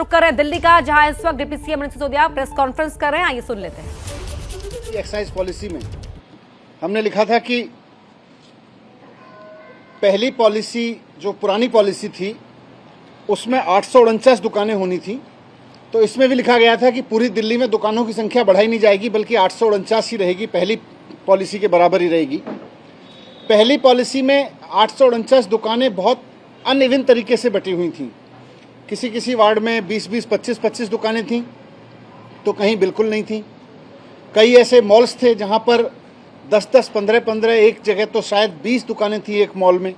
रुख कर रहे हैं दिल्ली का, जहां इस वक्त deputy CM Manish Sisodia press conference कर रहे हैं। आइए सुन लेते हैं। एक्साइज पॉलिसी में हमने लिखा था कि पहली पॉलिसी जो पुरानी पॉलिसी थी उसमें 849 दुकानें होनी थी, तो इसमें भी लिखा गया था कि पूरी दिल्ली में दुकानों की संख्या बढ़ाई नहीं जाएगी बल्कि 849 ही रहेगी, पहली पॉलिसी के बराबर ही रहेगी। पहली पॉलिसी में 849 दुकानें बहुत अनइवन तरीके से बटी हुई थीं। किसी किसी वार्ड में 20-20, 25-25 दुकानें थीं तो कहीं बिल्कुल नहीं थीं। कई ऐसे मॉल्स थे जहां पर 10-10, 15-15, एक जगह तो शायद 20 दुकानें थी एक मॉल में।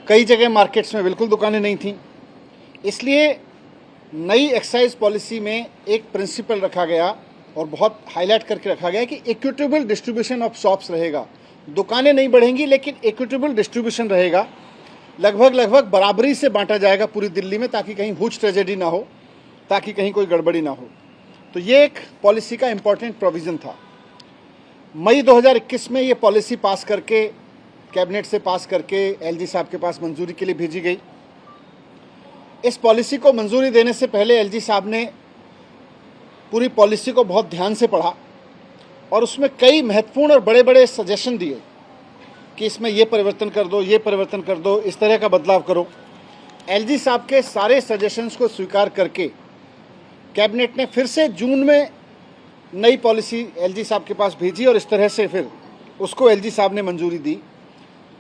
कई जगह मार्केट्स में बिल्कुल दुकानें नहीं थीं। इसलिए नई एक्साइज पॉलिसी में एक प्रिंसिपल रखा गया और बहुत हाईलाइट करके रखा गया कि इक्विटेबल डिस्ट्रीब्यूशन ऑफ शॉप्स रहेगा। दुकानें नहीं बढ़ेंगी लेकिन इक्विटेबल डिस्ट्रीब्यूशन रहेगा, लगभग बराबरी से बांटा जाएगा पूरी दिल्ली में, ताकि कहीं हुज ट्रेजेडी ना हो, ताकि कहीं कोई गड़बड़ी ना हो। तो ये एक पॉलिसी का इम्पॉर्टेंट प्रोविज़न था। मई 2021 में ये पॉलिसी पास करके, कैबिनेट से पास करके एलजी साहब के पास मंजूरी के लिए भेजी गई। इस पॉलिसी को मंजूरी देने से पहले एलजी साहब ने पूरी पॉलिसी को बहुत ध्यान से पढ़ा और उसमें कई महत्वपूर्ण और बड़े बड़े सजेशन दिए कि इसमें ये परिवर्तन कर दो, ये परिवर्तन कर दो, इस तरह का बदलाव करो। एलजी साहब के सारे सजेशंस को स्वीकार करके कैबिनेट ने फिर से जून में नई पॉलिसी एलजी साहब के पास भेजी और इस तरह से फिर उसको एलजी साहब ने मंजूरी दी।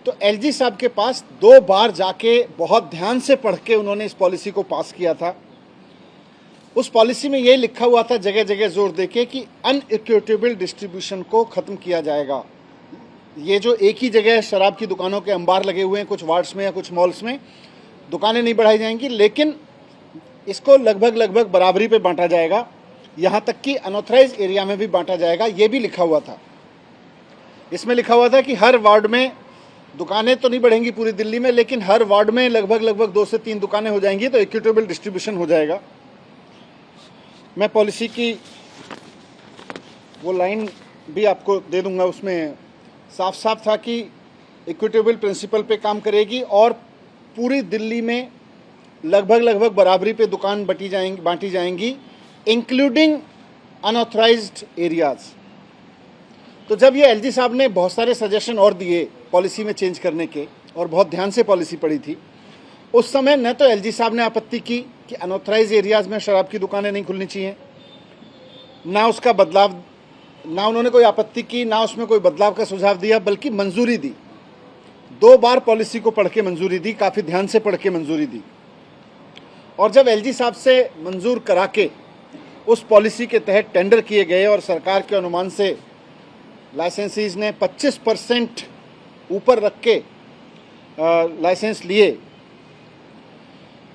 तो एलजी साहब के पास 2 बार जाके बहुत ध्यान से पढ़ के उन्होंने इस पॉलिसी को पास किया था। उस पॉलिसी में ये लिखा हुआ था जगह जगह जोर देके कि अनइक्विटेबल डिस्ट्रीब्यूशन को ख़त्म किया जाएगा। ये जो एक ही जगह शराब की दुकानों के अंबार लगे हुए हैं कुछ वार्ड्स में या कुछ मॉल्स में, दुकानें नहीं बढ़ाई जाएंगी, लेकिन इसको लगभग बराबरी पे बांटा जाएगा, यहाँ तक कि अनऑथराइज एरिया में भी बांटा जाएगा, ये भी लिखा हुआ था। इसमें लिखा हुआ था कि हर वार्ड में दुकानें तो नहीं बढ़ेंगी पूरी दिल्ली में, लेकिन हर वार्ड में लगभग 2 से 3 दुकानें हो जाएंगी, तो इक्विटेबल डिस्ट्रीब्यूशन हो जाएगा। मैं पॉलिसी की वो लाइन भी आपको दे दूंगा, उसमें साफ साफ था कि इक्विटेबल प्रिंसिपल पे काम करेगी और पूरी दिल्ली में लगभग बराबरी पे दुकान बांटी जाएंगी, इंक्लूडिंग अनऑथराइज्ड एरियाज। तो जब ये एलजी साहब ने बहुत सारे सजेशन और दिए पॉलिसी में चेंज करने के और बहुत ध्यान से पॉलिसी पढ़ी थी, उस समय न तो एलजी साहब ने आपत्ति की कि अनऑथराइज एरियाज में शराब की दुकानें नहीं खुलनी चाहिए, ना उसका बदलाव, ना उन्होंने कोई आपत्ति की, ना उसमें कोई बदलाव का सुझाव दिया, बल्कि मंजूरी दी। 2 बार पॉलिसी को पढ़ के मंजूरी दी, काफ़ी ध्यान से पढ़ के मंजूरी दी। और जब एलजी साहब से मंजूर करा के उस पॉलिसी के तहत टेंडर किए गए और सरकार के अनुमान से लाइसेंसीज ने 25% ऊपर रख के लाइसेंस लिए,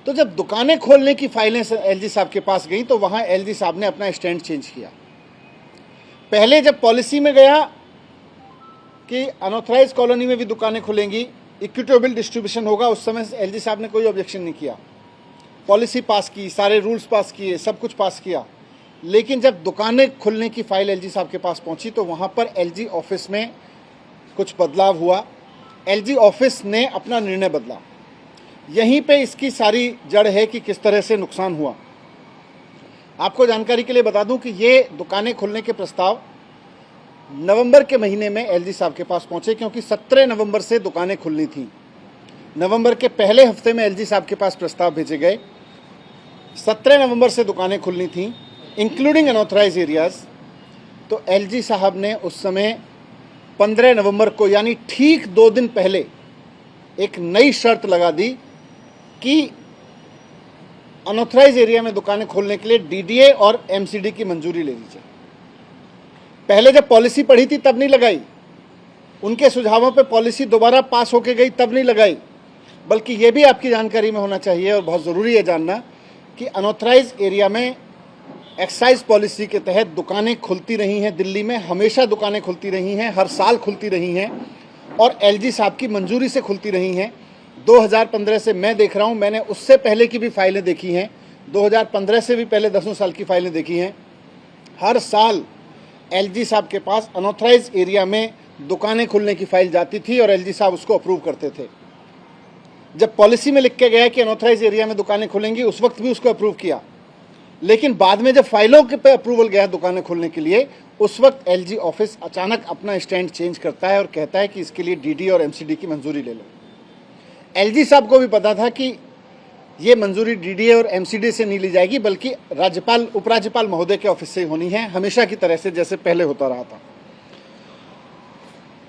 तो जब दुकानें खोलने की फाइलें एलजी साहब के पास गई तो वहाँ एलजी साहब ने अपना स्टैंड चेंज किया। पहले जब पॉलिसी में गया कि अनऑथराइज कॉलोनी में भी दुकानें खुलेंगी, इक्विटेबल डिस्ट्रीब्यूशन होगा, उस समय एलजी साहब ने कोई ऑब्जेक्शन नहीं किया। पॉलिसी पास की, सारे रूल्स पास किए, सब कुछ पास किया। लेकिन जब दुकानें खुलने की फाइल एलजी साहब के पास पहुंची तो वहां पर एलजी ऑफिस में कुछ बदलाव हुआ। एलजी ऑफिस ने अपना निर्णय बदला। यहीं पे इसकी सारी जड़ है कि किस तरह से नुकसान हुआ। आपको जानकारी के लिए बता दूं कि ये दुकानें खुलने के प्रस्ताव नवंबर के महीने में एलजी साहब के पास पहुंचे, क्योंकि 17 नवंबर से दुकानें खुलनी थीं। नवंबर के पहले हफ्ते में एलजी साहब के पास प्रस्ताव भेजे गए। 17 नवंबर से दुकानें खुलनी थीं, इंक्लूडिंग अनऑथराइज एरियाज। तो एलजी साहब ने उस समय 15 नवंबर को, यानी ठीक 2 दिन पहले, एक नई शर्त लगा दी कि अनऑथराइज एरिया में दुकानें खोलने के लिए डीडीए और एमसीडी की मंजूरी ले लीजिए। पहले जब पॉलिसी पढ़ी थी तब नहीं लगाई, उनके सुझावों पे पॉलिसी दोबारा पास होके गई तब नहीं लगाई, बल्कि ये भी आपकी जानकारी में होना चाहिए और बहुत ज़रूरी है जानना कि अनऑथराइज एरिया में एक्साइज पॉलिसी के तहत दुकानें खुलती रही हैं दिल्ली में, हमेशा दुकानें खुलती रही हैं, हर साल खुलती रही हैं और एलजी साहब की मंजूरी से खुलती रही हैं। 2015 से मैं देख रहा हूं, मैंने उससे पहले की भी फाइलें देखी हैं, 2015 से भी पहले 10 साल की फाइलें देखी हैं। हर साल एलजी साहब के पास अनऑथराइज एरिया में दुकानें खुलने की फाइल जाती थी और एलजी साहब उसको अप्रूव करते थे। जब पॉलिसी में लिख के गया कि अनऑथराइज एरिया में दुकानें खुलेंगी उस वक्त भी उसको अप्रूव किया, लेकिन बाद में जब फाइलों के पे अप्रूवल गया दुकानें खोलने के लिए उस वक्त एलजी ऑफिस अचानक अपना स्टैंड चेंज करता है और कहता है कि इसके लिए डीडी और एमसीडी की मंजूरी ले लो। एलजी साहब को भी पता था कि ये मंजूरी डीडी और एमसीडी से नहीं ली जाएगी बल्कि राज्यपाल उपराज्यपाल महोदय के ऑफिस से होनी है, हमेशा की तरह से जैसे पहले होता रहा था।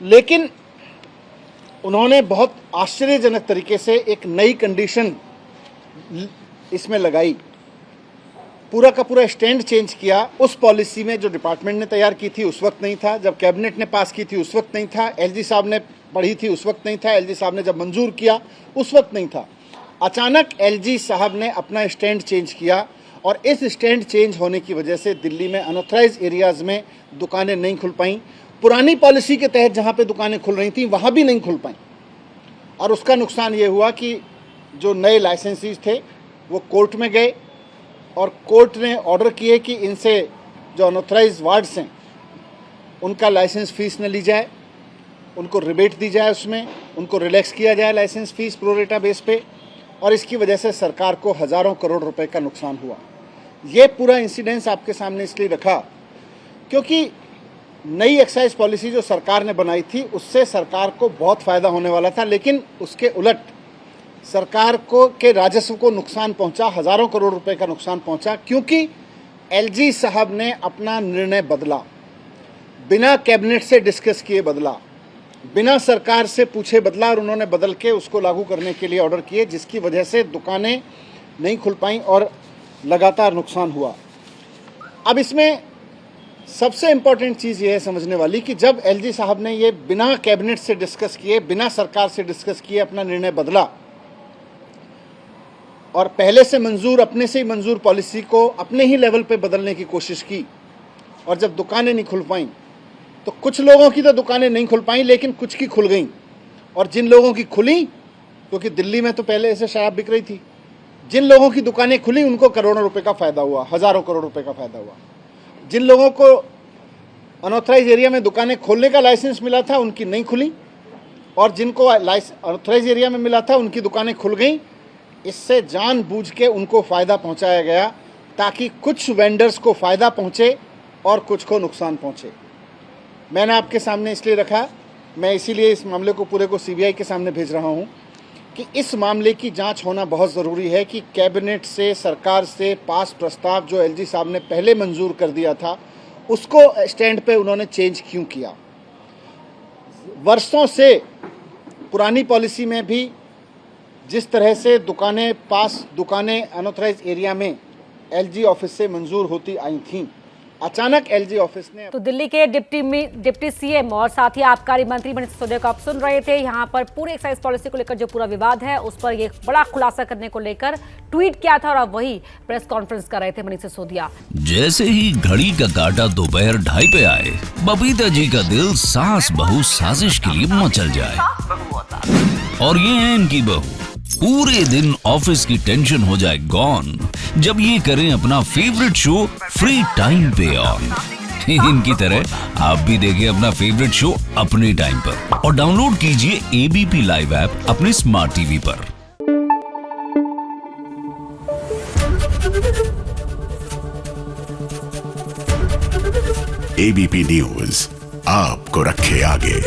लेकिन उन्होंने बहुत आश्चर्यजनक तरीके से एक नई कंडीशन इसमें लगाई, पूरा का पूरा स्टैंड चेंज किया। उस पॉलिसी में जो डिपार्टमेंट ने तैयार की थी उस वक्त नहीं था, जब कैबिनेट ने पास की थी उस वक्त नहीं था, एलजी साहब ने पढ़ी थी उस वक्त नहीं था, एलजी साहब ने जब मंजूर किया उस वक्त नहीं था। अचानक एलजी साहब ने अपना स्टैंड चेंज किया और इस स्टैंड चेंज होने की वजह से दिल्ली में अनऑथराइज एरियाज में दुकानें नहीं खुल पाईं। पुरानी पॉलिसी के तहत जहाँ पे दुकानें खुल रही थी वहाँ भी नहीं खुल पाईं और उसका नुकसान ये हुआ कि जो नए लाइसेंसीज थे वो कोर्ट में गए और कोर्ट ने ऑर्डर किए कि इनसे जो अनऑथराइज वार्ड्स हैं उनका लाइसेंस फीस न ली जाए, उनको रिबेट दी जाए, उसमें उनको रिलैक्स किया जाए लाइसेंस फीस प्रोरेटा बेस पे, और इसकी वजह से सरकार को हज़ारों करोड़ रुपए का नुकसान हुआ। ये पूरा इंसिडेंस आपके सामने इसलिए रखा क्योंकि नई एक्साइज पॉलिसी जो सरकार ने बनाई थी उससे सरकार को बहुत फ़ायदा होने वाला था, लेकिन उसके उलट सरकार को के राजस्व को नुकसान पहुंचा, हज़ारों करोड़ रुपए का नुकसान पहुंचा क्योंकि एलजी साहब ने अपना निर्णय बदला, बिना कैबिनेट से डिस्कस किए बदला, बिना सरकार से पूछे बदला और उन्होंने बदल के उसको लागू करने के लिए ऑर्डर किए, जिसकी वजह से दुकानें नहीं खुल पाईं और लगातार नुकसान हुआ। अब इसमें सबसे इम्पॉर्टेंट चीज़ ये है समझने वाली कि जब एलजी साहब ने ये बिना कैबिनेट से डिस्कस किए, बिना सरकार से डिस्कस किए अपना निर्णय बदला और पहले से मंजूर, अपने से ही मंजूर पॉलिसी को अपने ही लेवल पे बदलने की कोशिश की, और जब दुकानें नहीं खुल पाईं तो कुछ लोगों की तो दुकानें नहीं खुल पाईं लेकिन कुछ की खुल गईं, और जिन लोगों की खुली, क्योंकि दिल्ली में तो पहले ऐसे शराब बिक रही थी, जिन लोगों की दुकानें खुली उनको करोड़ों रुपए का फ़ायदा हुआ, हज़ारों करोड़ रुपए का फ़ायदा हुआ। जिन लोगों को अनऑथराइज एरिया में दुकानें खोलने का लाइसेंस मिला था उनकी नहीं खुली, और जिनको अनऑथराइज एरिया में मिला था उनकी दुकानें खुल गईं। इससे जानबूझ के उनको फ़ायदा पहुंचाया गया ताकि कुछ वेंडर्स को फ़ायदा पहुंचे और कुछ को नुकसान पहुंचे। मैंने आपके सामने इसलिए रखा, मैं इसीलिए इस मामले को पूरे को सीबीआई के सामने भेज रहा हूं कि इस मामले की जांच होना बहुत ज़रूरी है कि कैबिनेट से, सरकार से पास प्रस्ताव जो एलजी साहब ने पहले मंजूर कर दिया था उसको स्टैंड पे उन्होंने चेंज क्यों किया। वर्षों से पुरानी पॉलिसी में भी जिस तरह से दुकानें अनऑथराइज एरिया में एलजी ऑफिस से मंजूर होती आई थीं, अचानक एलजी ऑफिस ने तो दिल्ली के डिप्टी सीएम और साथ ही आबकारी मंत्री मनीष सिसोदिया को आप सुन रहे थे। यहाँ पर पूरे एक्साइज पॉलिसी को लेकर जो पूरा विवाद है उस पर ये बड़ा खुलासा करने को लेकर ट्वीट किया था और अब वही प्रेस कॉन्फ्रेंस कर रहे थे मनीष सिसोदिया। जैसे ही घड़ी का काटा दोपहर 2:30 पे आए, बबीता जी का दिल सास बहू साजिश के लिए मचल जाए। और ये है इनकी बहू, पूरे दिन ऑफिस की टेंशन हो जाए गॉन जब ये करें अपना फेवरेट शो फ्री टाइम पे ऑन। इनकी तरह आप भी देखें अपना फेवरेट शो अपने टाइम पर और डाउनलोड कीजिए एबीपी लाइव ऐप अपने स्मार्ट टीवी पर। एबीपी न्यूज आपको रखे आगे।